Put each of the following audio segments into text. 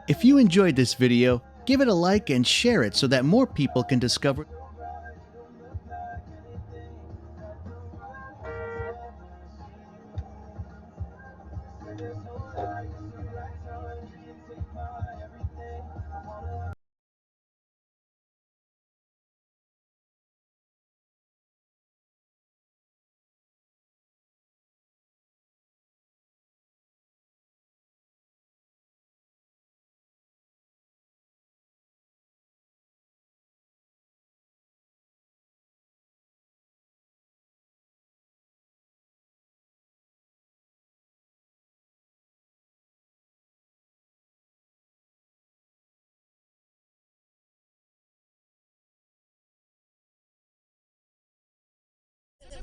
If you enjoyed this video, give it a like and share it so that more people can discover.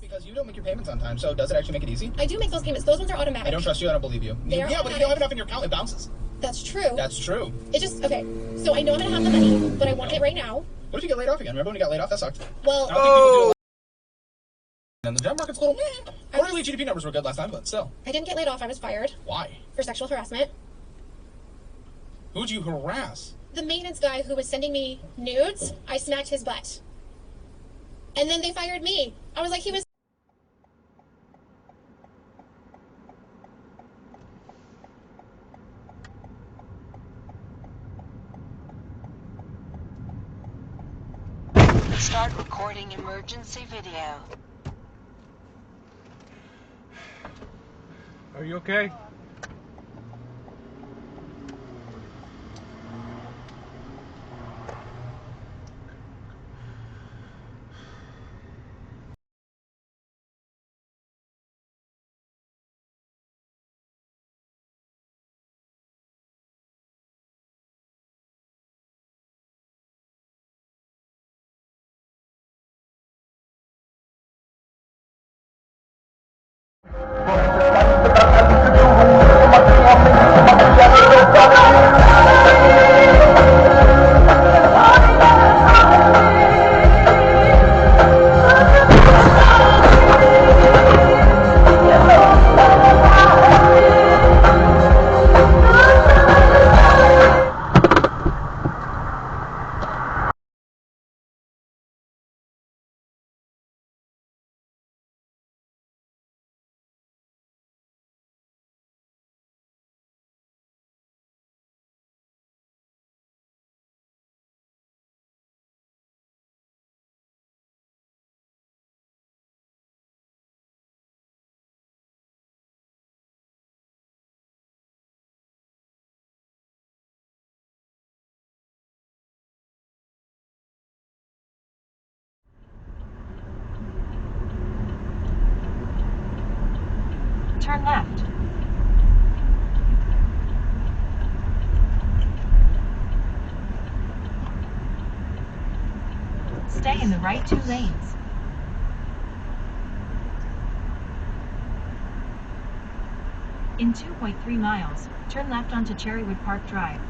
Because you don't make your payments on time, so does it actually make it easy? I do make those payments. Those ones are automatic. I don't trust you. I don't believe you. They are yeah, but if you don't have enough in your account, it bounces. That's true. That's true. It just, okay. So I know I'm going to have the money, but I want it right now. What if you get laid off again? Remember when you got laid off? That sucked. Well, I don't think people do a lot. And the job market's a little meh. Quarterly GDP numbers were good last time, but still. I didn't get laid off. I was fired. Why? For sexual harassment. Who'd you harass? The maintenance guy who was sending me nudes, I smacked his butt. And then they fired me. I was like, he was... Start recording emergency video. Are you okay? Turn left. Stay in the right 2 lanes. In 2.3 miles, turn left onto Cherrywood Park Drive.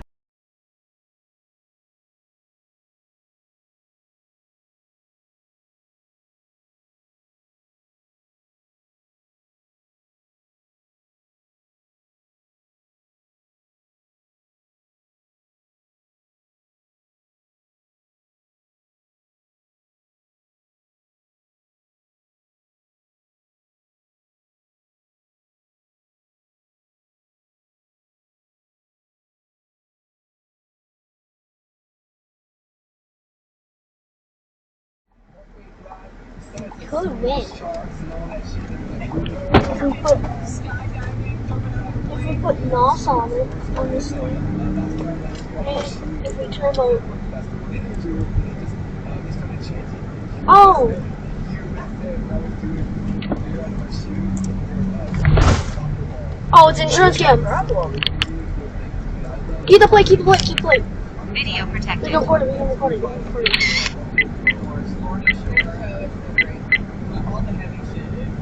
Could win. If we put NOS on it, on this thing, and if we turn the... Oh! Oh, it's insurance scam. Keep the play, keep the play, keep the play. Video protected. We can record it, we can record it, we can record it.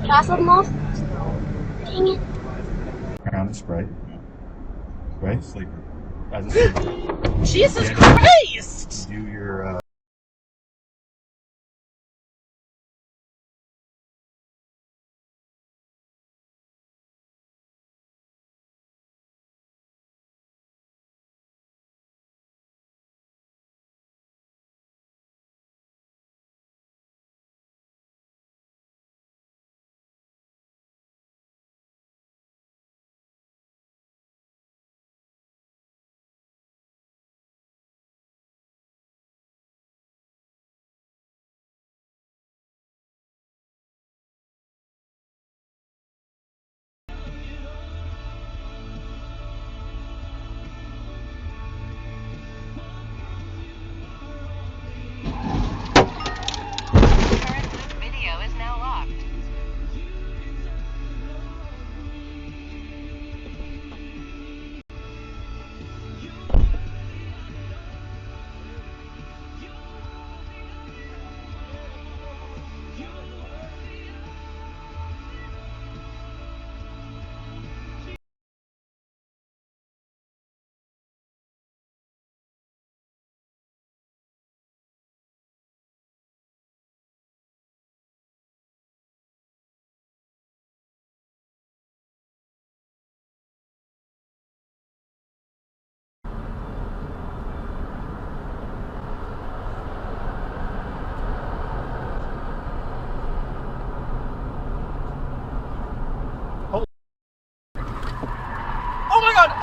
Can I set them off? Dang it. Around the spray. Spray, sleeper. As a sleeper. Jesus Christ! Do your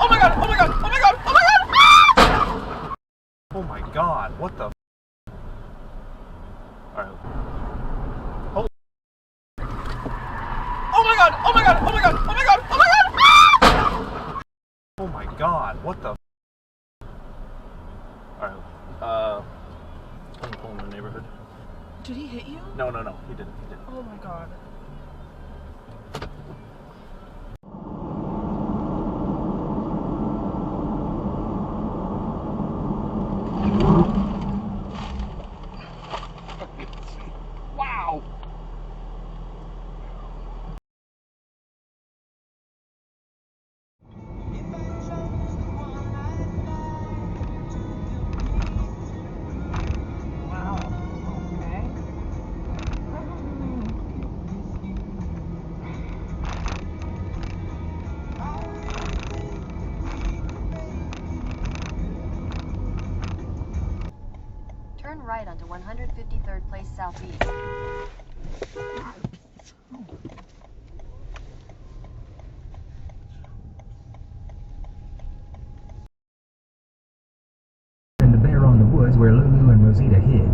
Oh my god! Oh my god! Oh my god! Oh my god! Ah! Oh my god! What the? Alright. Oh. Oh my god! Oh my god! Oh my god! Oh my god! Oh my god! Ah! Oh my god! What the? Alright. I'm pulling in the neighborhood. Did he hit you? No, no, no. He didn't. He didn't. Oh my god. Wow! Wow. Okay. Turn right onto 153rd Place Southeast. In the bear on the woods where Lulu and Rosita hid.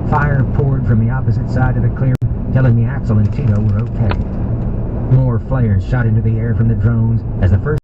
Fire poured from the opposite side of the clearing, telling me Axel and Tito were okay. More flares shot into the air from the drones as the first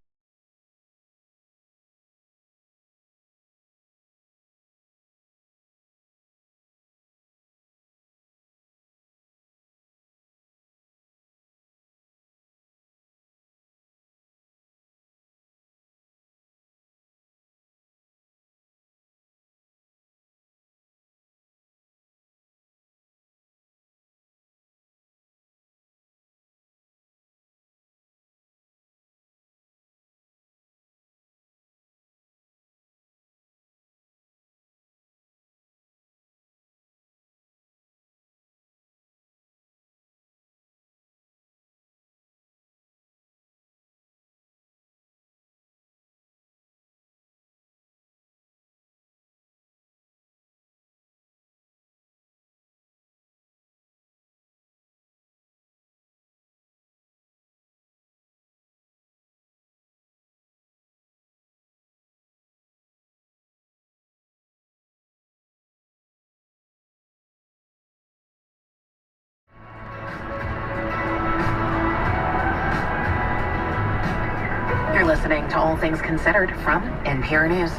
You're listening to All Things Considered from NPR News.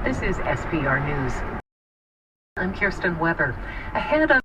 This is SPR News. I'm Kirsten Weber. Ahead of